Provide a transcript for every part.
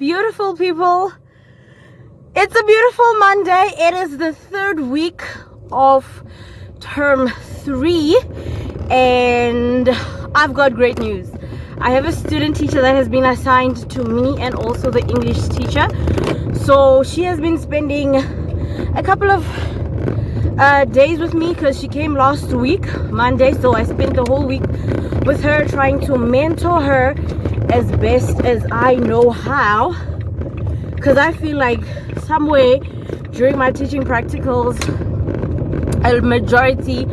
beautiful people. It's a beautiful Monday. It is the third week of term 3 and I've got great news. I have a student teacher that has been assigned to me and also the English teacher. So she has been spending a couple of days with me because she came last week, Monday. So I spent the whole week with her trying to mentor her as best as I know how, because I feel like somewhere during my teaching practicals a majority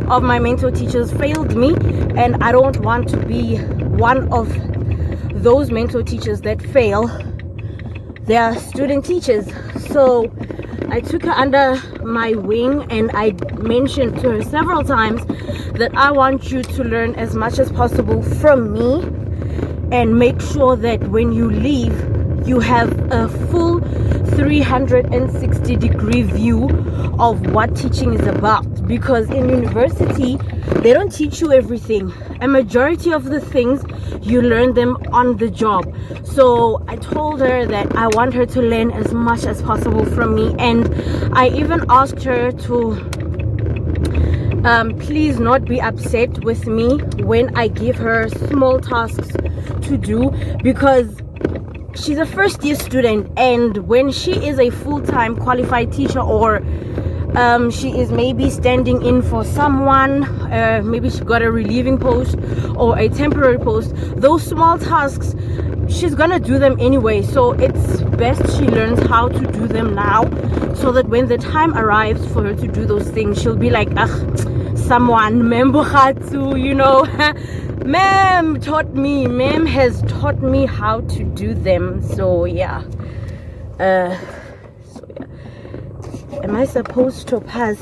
of my mentor teachers failed me, and I don't want to be one of those mentor teachers that fail their student teachers. So I took her under my wing and I mentioned to her several times that I want you to learn as much as possible from me and make sure that when you leave you have a full 360-degree view of what teaching is about, because in university they don't teach you everything. A majority of the things you learn them on the job. So I told her that I want her to learn as much as possible from me, and I even asked her to please not be upset with me when I give her small tasks to do, because she's a first year student, and when she is a full-time qualified teacher, or she is maybe standing in for someone, maybe she got a relieving post or a temporary post, those small tasks she's gonna do them anyway. So it's best she learns how to do them now, so that when the time arrives for her to do those things, she'll be like, someone membuhatu, you know, ma'am has taught me how to do them. So yeah, am I supposed to pass?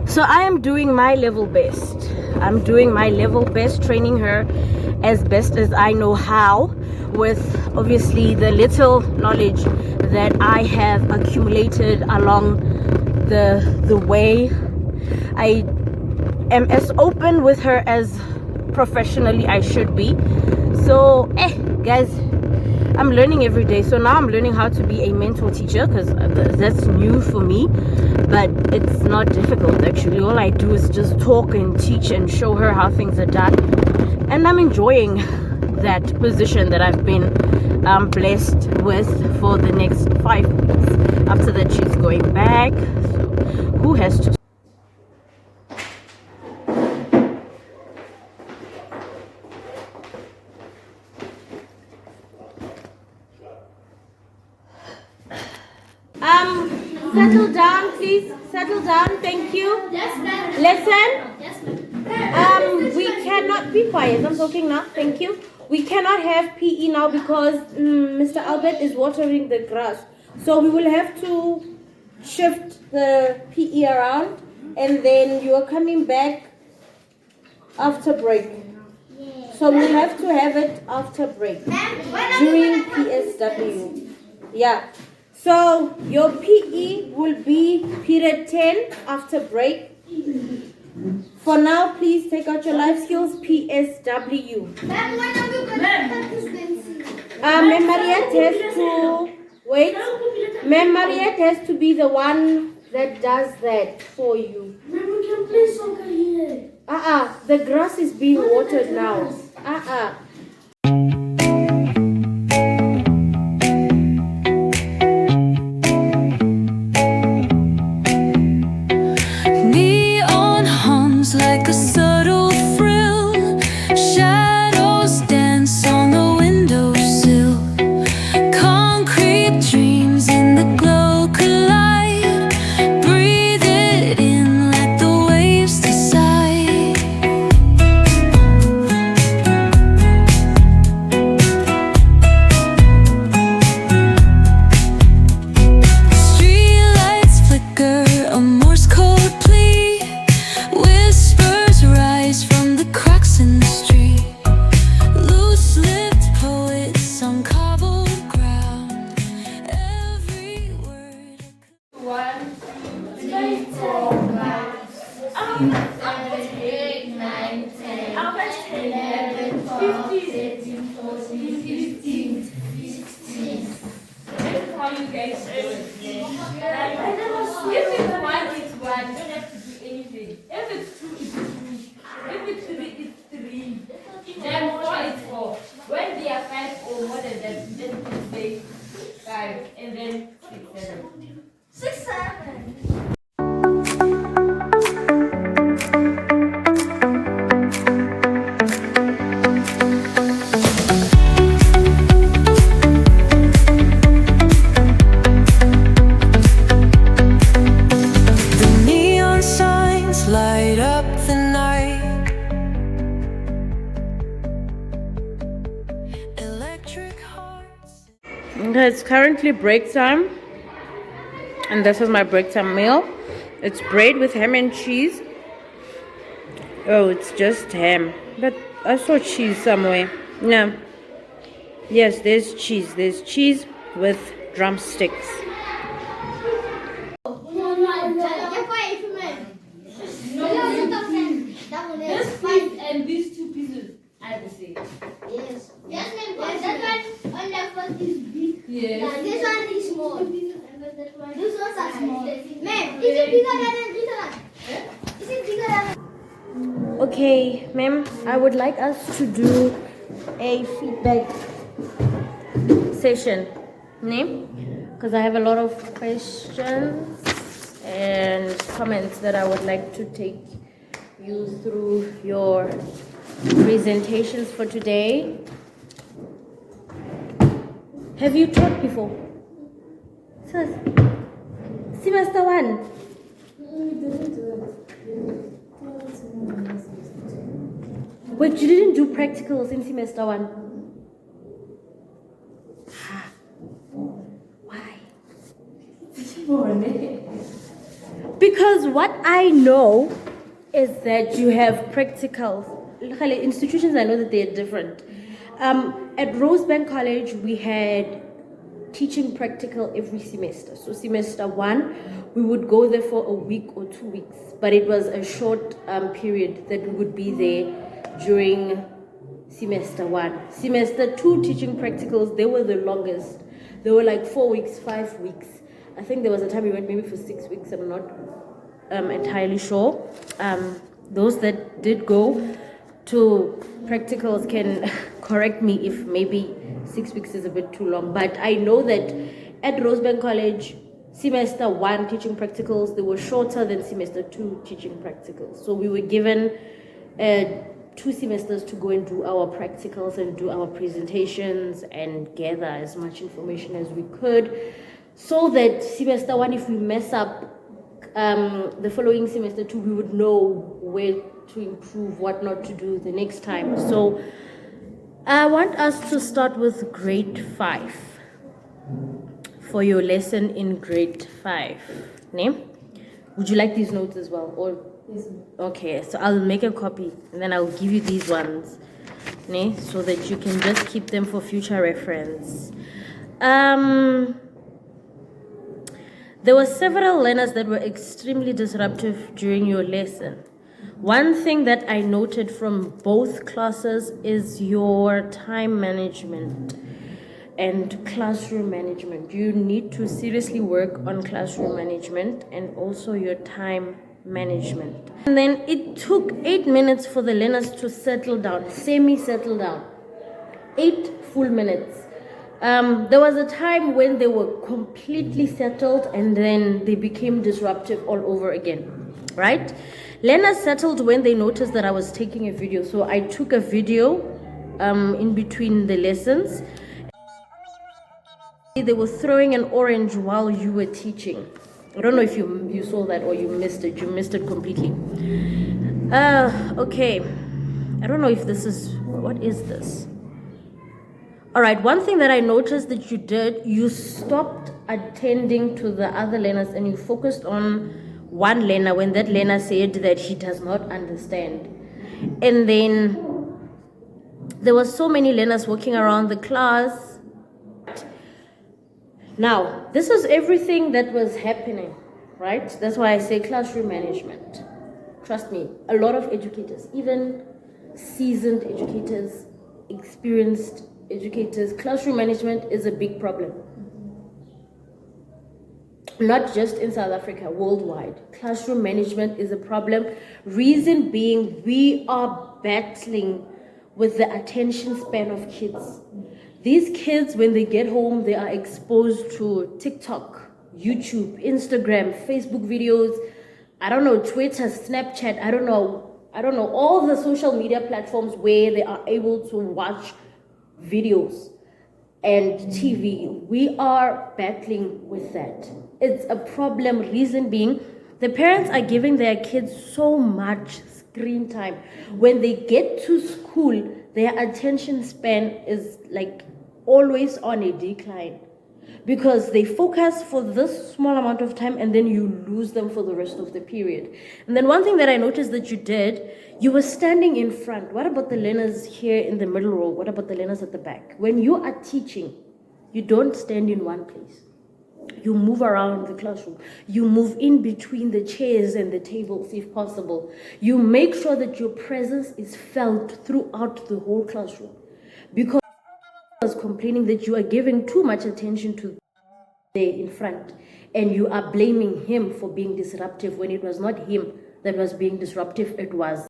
So I am doing my level best. I'm doing my level best, training her as best as I know how, with obviously the little knowledge that I have accumulated along the way. I am as open with her as professionally I should be. So guys, I'm learning every day. So now I'm learning how to be a mentor teacher, because that's new for me, but it's not difficult actually. All I do is just talk and teach and show her how things are done, and I'm enjoying that position that I've been blessed with for the next 5 weeks. After that, she's going back. So who has to settle down, please. Settle down. Thank you. Yes, ma'am. Listen. Yes, ma'am. We cannot be quiet. I'm talking now. Thank you. We cannot have PE now because Mr. Albert is watering the grass. So we will have to shift the PE around, and then you are coming back after break. So we'll have to have it after break during PSW. Yeah. So your PE will be period 10 after break. For now, please take out your life skills, PSW. Ma'am Mariette has to wait. Ma'am Mariette has to be the one that does that for you. Ma'am, we can play soccer here. The grass is being watered now. Neon hums like a subtle thrill. Shadows dance on the windowsill. Concrete dreams in the glow collide. Breathe it in, let the waves decide. Streetlights flicker, a Morse code plea. Whispers rise from the cracks in the street. Loose-lipped poets on cobbled ground. Every word. 1, 2, 3, 4, 5, 6, 7, 8, 9, 10, 11, 12, 13, Okay, it's currently break time, and this is my break time meal. It's bread with ham and cheese. Oh, it's just ham, but I saw cheese somewhere. No. Yes, there's cheese. There's cheese with drumsticks. This piece and these two pieces are the same. Yes. Yes, ma'am. That one on left one is big. Yes. This one is small. This ones are small. Ma'am, is it bigger than this one? Is it bigger than? Okay, ma'am, I would like us to do a feedback session. Name? Because I have a lot of questions and comments that I would like to take you through your presentations for today. Have you taught before? Semester 1. Wait, you didn't do practicals in semester 1? Why? Because what I know is that you have practicals. Institutions, I know that they are different. At Rosebank College, we had teaching practical every semester. So semester 1, we would go there for a week or 2 weeks, but it was a short period that we would be there during semester 1. Semester 2 teaching practicals, they were the longest. They were like 4 weeks, 5 weeks. I think there was a time we went maybe for 6 weeks. I'm not entirely sure. Those that did go to practicals can correct me if maybe 6 weeks is a bit too long. But I know that at Rosebank College, semester 1 teaching practicals, they were shorter than semester 2 teaching practicals. So we were given 2 semesters to go and do our practicals and do our presentations and gather as much information as we could, so that semester 1, if we mess up, the following semester 2, we would know where to improve, what not to do the next time. So I want us to start with grade 5 for your lesson in grade 5. Name? Would you like these notes as well? Or Yes. okay, so I'll make a copy and then I'll give you these ones, so that you can just keep them for future reference. There were several learners that were extremely disruptive during your lesson. One thing that I noted from both classes is your time management and classroom management. You need to seriously work on classroom management and also your time management. And then it took 8 minutes for the learners to settle down, semi-settle down. 8 full minutes. There was a time when they were completely settled and then they became disruptive all over again, right? Learners settled when they noticed that I was taking a video. So I took a video in between the lessons. They were throwing an orange while you were teaching. I don't know if you saw that or you missed it. You missed it completely. Okay. I don't know if this is... What is this? All right, one thing that I noticed that you did, you stopped attending to the other learners and you focused on one learner when that learner said that he does not understand. And then there were so many learners walking around the class. Now, this is everything that was happening, right? That's why I say classroom management. Trust me, a lot of educators, even seasoned educators, experienced educators, classroom management is a big problem. Not just in South Africa, worldwide. Classroom management is a problem. Reason being, we are battling with the attention span of kids. These kids, when they get home, they are exposed to TikTok, YouTube, Instagram, Facebook videos, I don't know, Twitter, Snapchat, I don't know, all the social media platforms where they are able to watch videos and TV. We are battling with that. It's a problem. Reason being, the parents are giving their kids so much screen time. When they get to school, their attention span is like always on a decline. because they focus for this small amount of time and then you lose them for the rest of the period. And then one thing that I noticed that you did, you were standing in front. What about the learners here in the middle row? What about the learners at the back? When you are teaching, you don't stand in one place. You move around the classroom. You move in between the chairs and the tables if possible. You make sure that your presence is felt throughout the whole classroom. Because I was complaining that you are giving too much attention to there in front and you are blaming him for being disruptive when it was not him that was being disruptive, it was.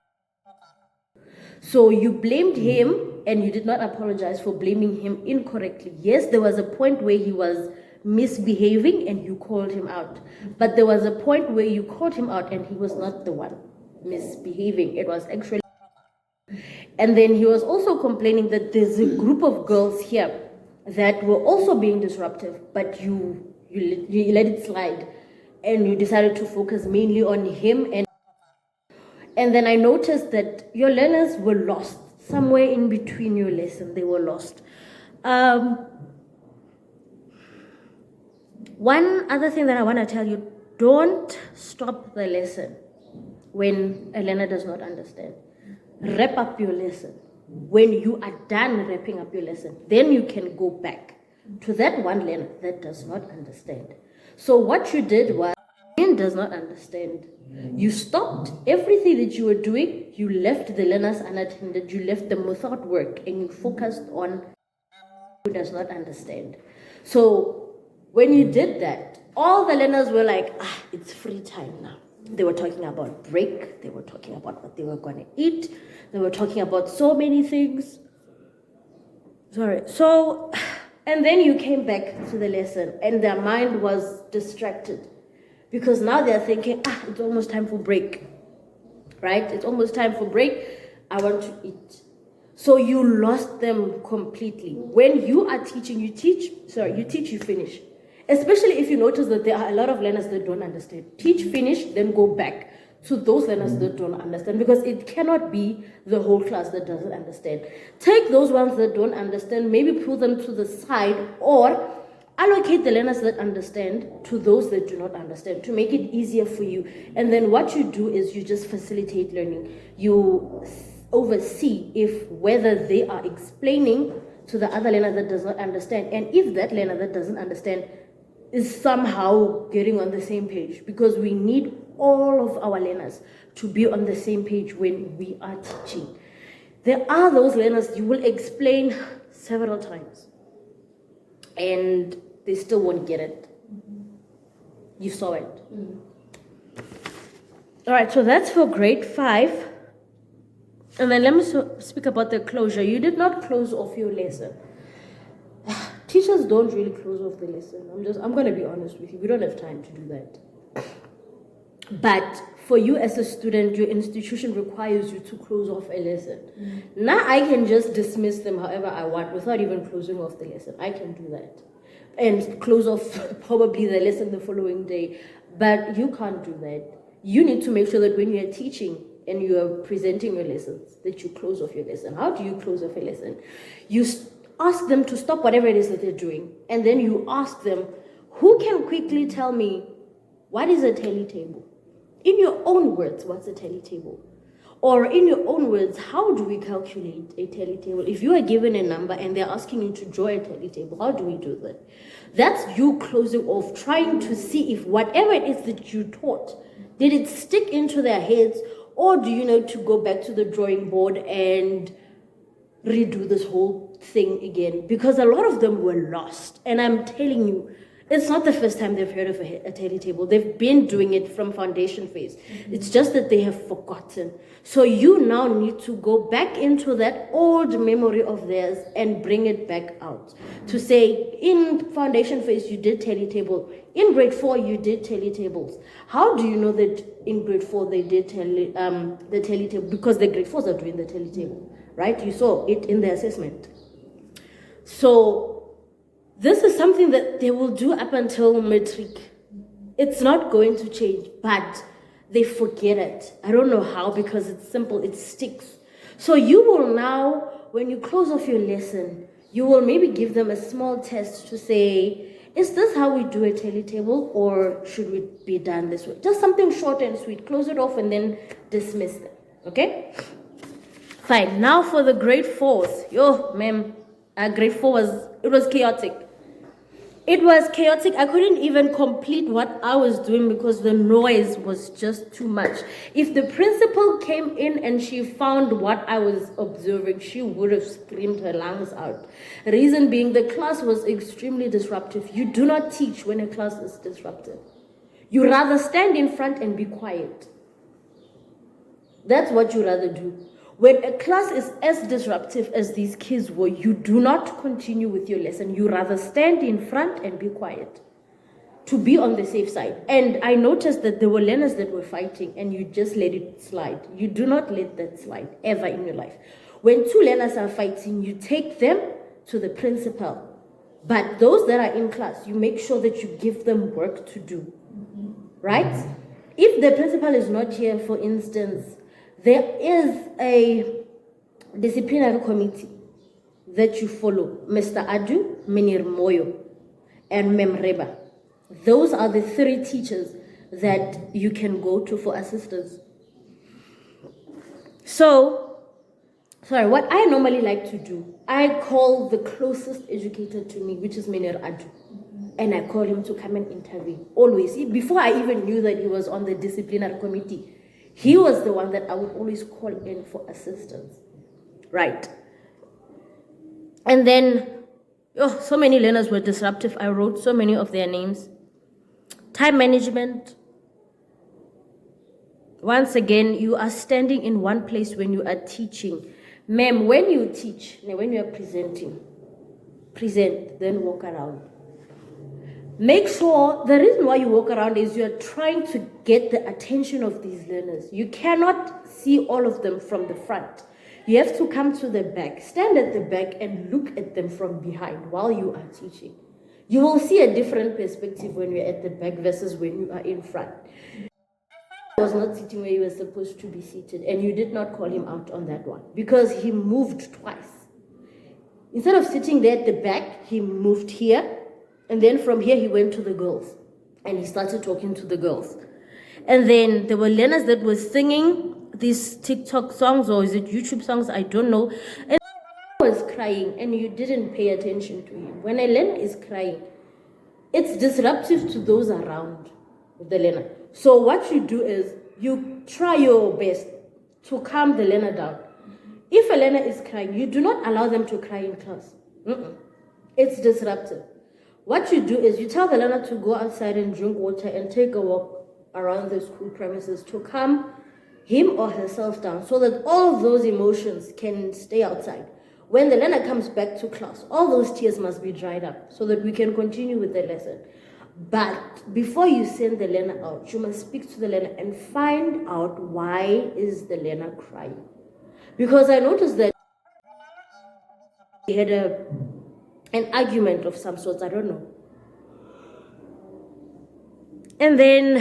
So you blamed him and you did not apologize for blaming him incorrectly. Yes, there was a point where he was misbehaving and you called him out. But there was a point where you called him out and he was not the one misbehaving. It was actually... And then he was also complaining that there's a group of girls here that were also being disruptive, but you let it slide and you decided to focus mainly on him. And then I noticed that your learners were lost somewhere in between your lesson. They were lost. One other thing that I want to tell you, don't stop the lesson when a learner does not understand. Wrap up your lesson. When you are done wrapping up your lesson, then you can go back to that one learner that does not understand. So what you did was, does not understand. You stopped everything that you were doing, you left the learners unattended, you left them without work, and you focused on who does not understand. So when you did that, all the learners were like, it's free time now. They were talking about break, they were talking about what they were going to eat, they were talking about so many things. So, and then you came back to the lesson and their mind was distracted. Because now they're thinking, it's almost time for break, right? It's almost time for break. I want to eat. So you lost them completely. When you are teaching, you teach, you finish. Especially if you notice that there are a lot of learners that don't understand. Teach, finish, then go back to those learners that don't understand. Because it cannot be the whole class that doesn't understand. Take those ones that don't understand, maybe pull them to the side, or allocate the learners that understand to those that do not understand to make it easier for you. And then what you do is you just facilitate learning. You oversee whether they are explaining to the other learner that does not understand, and if that learner that doesn't understand is somehow getting on the same page, because we need all of our learners to be on the same page when we are teaching. There are those learners you will explain several times and they still won't get it. You saw it. All right, so that's for grade 5. And then let me speak about the closure. You did not close off your lesson. Teachers don't really close off the lesson. I'm going to be honest with you. We don't have time to do that. But for you as a student, your institution requires you to close off a lesson. Now I can just dismiss them however I want without even closing off the lesson. I can do that. And close off probably the lesson the following day. But you can't do that. You need to make sure that when you're teaching and you are presenting your lessons, that you close off your lesson. How do you close off a lesson? You ask them to stop whatever it is that they're doing. And then you ask them, who can quickly tell me what is a tally table? In your own words, what's a tally table? Or in your own words, how do we calculate a tally table? If you are given a number and they're asking you to draw a tally table, how do we do that? That's you closing off, trying to see if whatever it is that you taught, did it stick into their heads, or do you need to go back to the drawing board and redo this whole thing again? Because a lot of them were lost. And I'm telling you, it's not the first time they've heard of a tally table. They've been doing it from foundation phase. It's just that they have forgotten. So you now need to go back into that old memory of theirs and bring it back out. To say, in foundation phase, you did tally table. In grade 4, you did tally tables. How do you know that in grade 4 they did the tally table? Because the grade 4s are doing the tally table, right? You saw it in the assessment. So this is something that they will do up until matric. It's not going to change, but they forget it. I don't know how, because it's simple, it sticks. So you will now, when you close off your lesson, you will maybe give them a small test to say, is this how we do a tally table, or should we be done this way? Just something short and sweet. Close it off and then dismiss them. Okay? Fine. Now for the grade 4s. Yo, ma'am, grade 4 was chaotic. It was chaotic. I couldn't even complete what I was doing because the noise was just too much. If the principal came in and she found what I was observing, she would have screamed her lungs out. Reason being, the class was extremely disruptive. You do not teach when a class is disruptive. You rather stand in front and be quiet. That's what you rather do. When a class is as disruptive as these kids were, you do not continue with your lesson. You rather stand in front and be quiet to be on the safe side. And I noticed that there were learners that were fighting and you just let it slide. You do not let that slide ever in your life. When two learners are fighting, you take them to the principal. But those that are in class, you make sure that you give them work to do. Right? If the principal is not here, for instance, there is a disciplinary committee that you follow. Mr. Adu, Menir Moyo, and Mem Reba. Those are the 3 teachers that you can go to for assistance. So, what I normally like to do, I call the closest educator to me, which is Menir Adu. And I call him to come and intervene. Always. Before I even knew that he was on the disciplinary committee, he was the one that I would always call in for assistance. Right. And then, so many learners were disruptive. I wrote so many of their names. Time management. Once again, you are standing in one place when you are teaching. Ma'am, when you teach, when you are presenting, present, then walk around. Make sure the reason why you walk around is you're trying to get the attention of these learners. You cannot see all of them from the front. You have to come to the back, stand at the back and look at them from behind while you are teaching. You will see a different perspective when you're at the back versus when you are in front. He was not sitting where he was supposed to be seated, and you did not call him out on that one because he moved twice. Instead of sitting there at the back, he moved here. And then from here, he went to the girls and he started talking to the girls. And then there were learners that were singing these TikTok songs, or is it YouTube songs? I don't know. And I was crying and you didn't pay attention to him. When a learner is crying, it's disruptive to those around the learner. So what you do is you try your best to calm the learner down. If a learner is crying, you do not allow them to cry in class. It's disruptive. What you do is you tell the learner to go outside and drink water and take a walk around the school premises to calm him or herself down so that all of those emotions can stay outside. When the learner comes back to class, all those tears must be dried up so that we can continue with the lesson. But before you send the learner out, you must speak to the learner and find out why is the learner crying. Because I noticed that he had an argument of some sort, I don't know. And then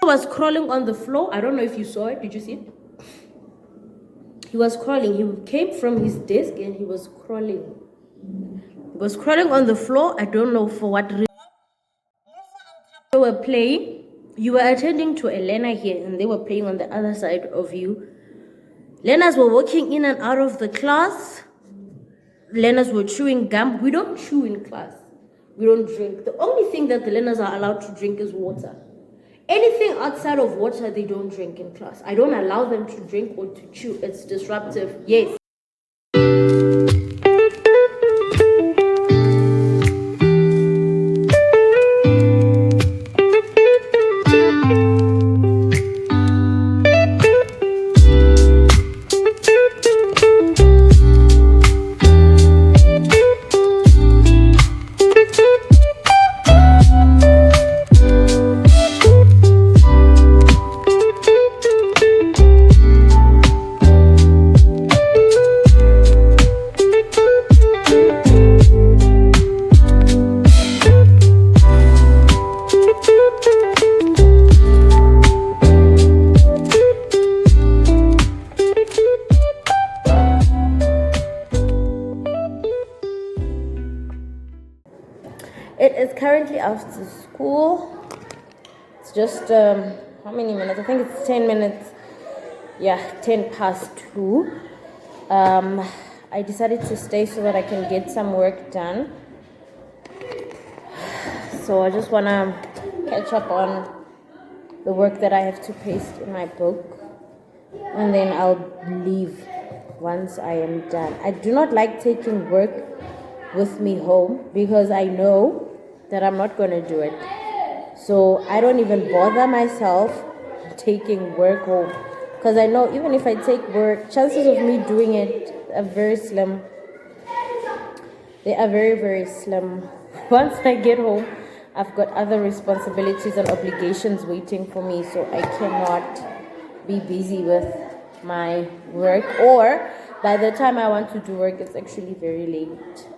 he was crawling on the floor. I don't know if you saw it. Did you see it? He was crawling. He came from his desk and he was crawling. He was crawling on the floor. I don't know for what reason. They were playing. You were attending to a learner here and they were playing on the other side of you. Learners were walking in and out of the class. Learners were chewing gum. We don't chew in class. We don't drink. The only thing that the learners are allowed to drink is water. Anything outside of water, they don't drink in class. I don't allow them to drink or to chew. It's disruptive. Yes. after school. It's just how many minutes? I think it's 10 minutes. Yeah, 10 past 2. I decided to stay so that I can get some work done. So I just want to catch up on the work that I have to paste in my book, and then I'll leave once I am done. I do not like taking work with me home because I know that I'm not going to do it. So I don't even bother myself taking work home, because I know even if I take work, chances of me doing it are very slim. They are very, very slim. Once I get home, I've got other responsibilities and obligations waiting for me, so I cannot be busy with my work, or by the time I want to do work, it's actually very late.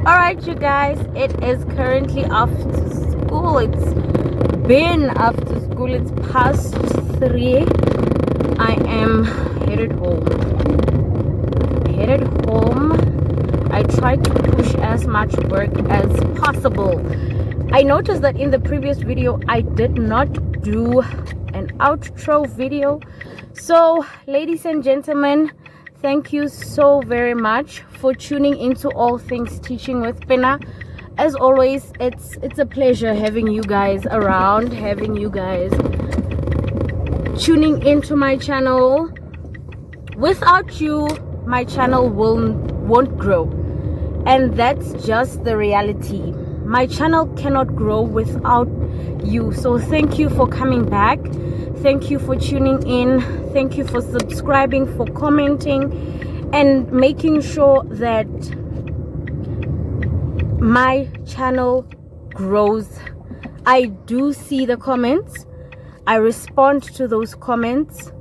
Alright, you guys, it is currently after school. It's been after school. It's past 3. I am headed home. I tried to push as much work as possible. I noticed that in the previous video I did not do an outro video. So, ladies and gentlemen, thank you so very much for tuning into All Things Teaching with Pina. As always, it's a pleasure having you guys around, having you guys tuning into my channel. Without you, my channel won't grow, and that's just the reality. My channel cannot grow without you. So thank you for coming back. Thank you for tuning in. Thank you for subscribing, for commenting, and making sure that my channel grows. I do see the comments. I respond to those comments.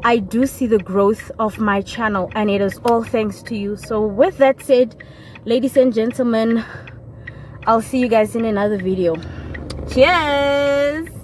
I do see the growth of my channel, and it is all thanks to you. So with that said, ladies and gentlemen, I'll see you guys in another video. Cheers!